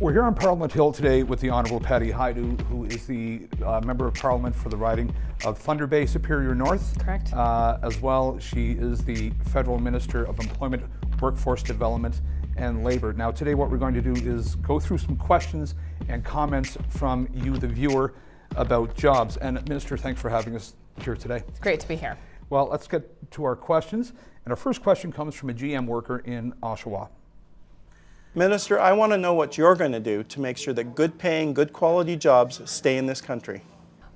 We're here on Parliament Hill today with the Honourable Patty Hajdu, who is the Member of Parliament for the riding of Thunder Bay Superior North. Correct. As well, she is the Federal Minister of Employment, Workforce Development and Labour. Now today what we're going to do is go through some questions and comments from you, the viewer, about jobs. And Minister, thanks for having us here today. It's great to be here. Well, let's get to our questions. And our first question comes from a GM worker in Oshawa. Minister, I want to know what you're going to do to make sure that good paying, good quality jobs stay in this country.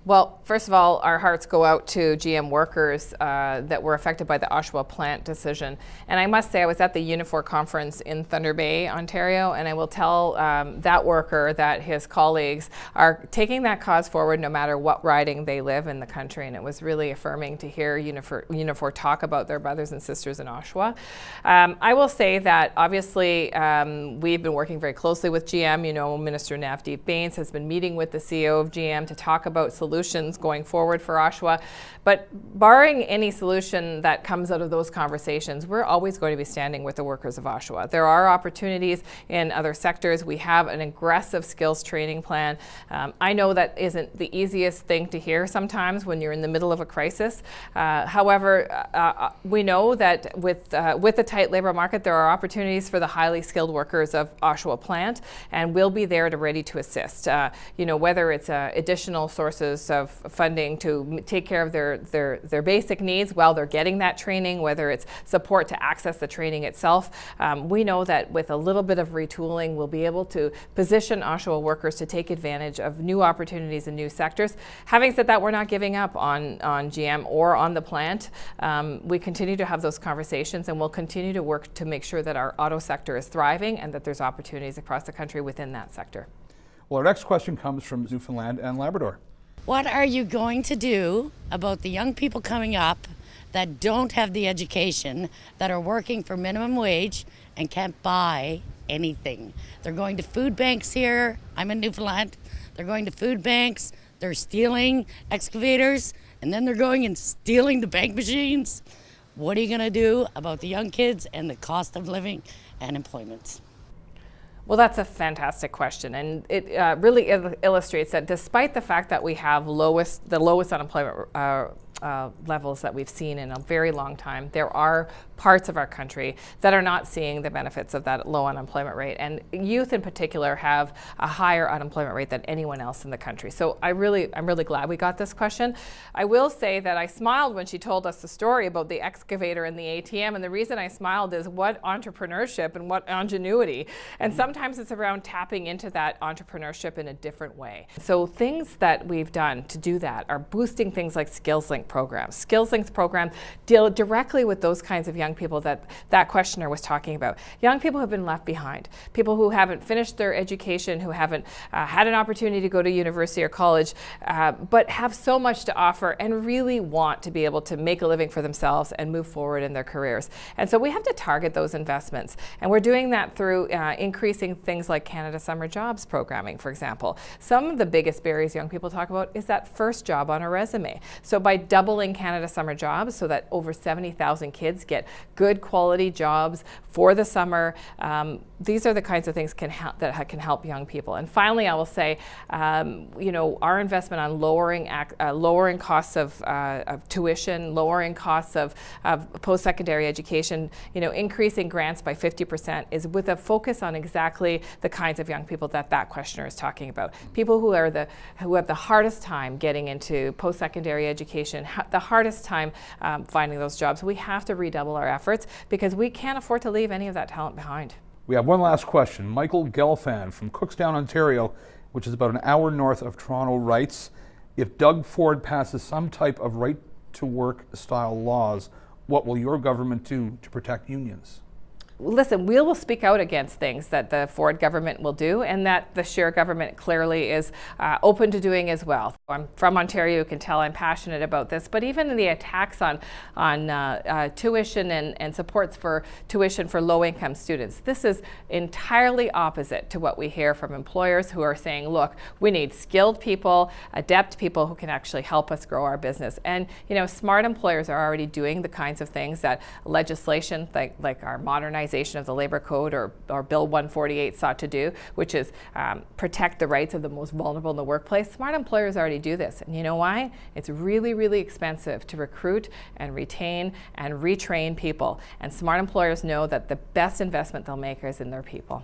Well, first of all, our hearts go out to GM workers that were affected by the Oshawa plant decision. And I must say, I was at the Unifor conference in Thunder Bay, Ontario, and I will tell that worker that his colleagues are taking that cause forward no matter what riding they live in the country. And it was really affirming to hear Unifor talk about their brothers and sisters in Oshawa. I will say that obviously we've been working very closely with GM. You know, Minister Navdeep Bains has been meeting with the CEO of GM to talk about solutions going forward for Oshawa. But barring any solution that comes out of those conversations, we're always going to be standing with the workers of Oshawa. There are opportunities in other sectors. We have an aggressive skills training plan. I know that isn't the easiest thing to hear sometimes when you're in the middle of a crisis. However, we know that with the tight labor market, there are opportunities for the highly skilled workers of Oshawa plant, and we'll be there ready to assist. You know, whether it's additional sources of funding to take care of their basic needs while they're getting that training, whether it's support to access the training itself. We know that with a little bit of retooling, we'll be able to position Oshawa workers to take advantage of new opportunities in new sectors. Having said that, we're not giving up on GM or on the plant. We continue to have those conversations, and we'll continue to work to make sure that our auto sector is thriving and that there's opportunities across the country within that sector. Well, our next question comes from Newfoundland and Labrador. What are you going to do about the young people coming up that don't have the education, that are working for minimum wage and can't buy anything? They're going to food banks here. I'm in Newfoundland. They're going to food banks. They're stealing excavators, and then they're going and stealing the bank machines. What are you going to do about the young kids and the cost of living and employment? Well, that's a fantastic question, and it really illustrates that despite the fact that we have the lowest unemployment levels that we've seen in a very long time, there are parts of our country that are not seeing the benefits of that low unemployment rate, and youth in particular have a higher unemployment rate than anyone else in the country. So I'm really glad we got this question. I will say that I smiled when she told us the story about the excavator and the ATM, and the reason I smiled is what entrepreneurship and what ingenuity, and sometimes it's around tapping into that entrepreneurship in a different way. So things that we've done to do that are boosting things like SkillsLink programs. SkillsLink programs deal directly with those kinds of young people that questioner was talking about. Young people have been left behind. People who haven't finished their education, who haven't had an opportunity to go to university or college, but have so much to offer and really want to be able to make a living for themselves and move forward in their careers. And so we have to target those investments. And we're doing that through increasing things like Canada Summer Jobs programming, for example. Some of the biggest barriers young people talk about is that first job on a resume. So by doubling Canada Summer Jobs so that over 70,000 kids get good quality jobs for the summer, these are the kinds of things that can help young people. And finally, I will say, you know, our investment on lowering costs of tuition, lowering costs of post-secondary education, you know, increasing grants by 50% is with a focus on exactly the kinds of young people that questioner is talking about. People who have the hardest time getting into post-secondary education, the hardest time finding those jobs. We have to redouble our efforts because we can't afford to leave any of that talent behind. We have one last question. Michael Gelfand from Cookstown, Ontario, which is about an hour north of Toronto, writes, if Doug Ford passes some type of right-to-work style laws, what will your government do to protect unions? Listen, we will speak out against things that the Ford government will do and that the Scheer government clearly is open to doing as well. I'm from Ontario, you can tell I'm passionate about this, but even in the attacks on tuition and supports for tuition for low-income students, this is entirely opposite to what we hear from employers who are saying, look, we need skilled people, adept people who can actually help us grow our business. And you know, smart employers are already doing the kinds of things that legislation like our Modernization modernization of the labor code, or Bill 148 sought to do, which is protect the rights of the most vulnerable in the workplace. Smart employers already do this. And you know why? It's really, really expensive to recruit and retain and retrain people. And smart employers know that the best investment they'll make is in their people.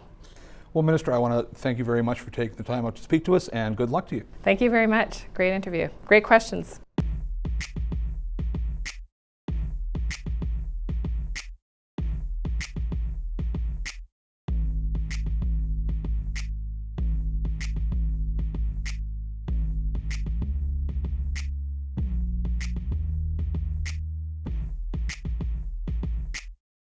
Well, Minister, I want to thank you very much for taking the time out to speak to us, and good luck to you. Thank you very much. Great interview. Great questions.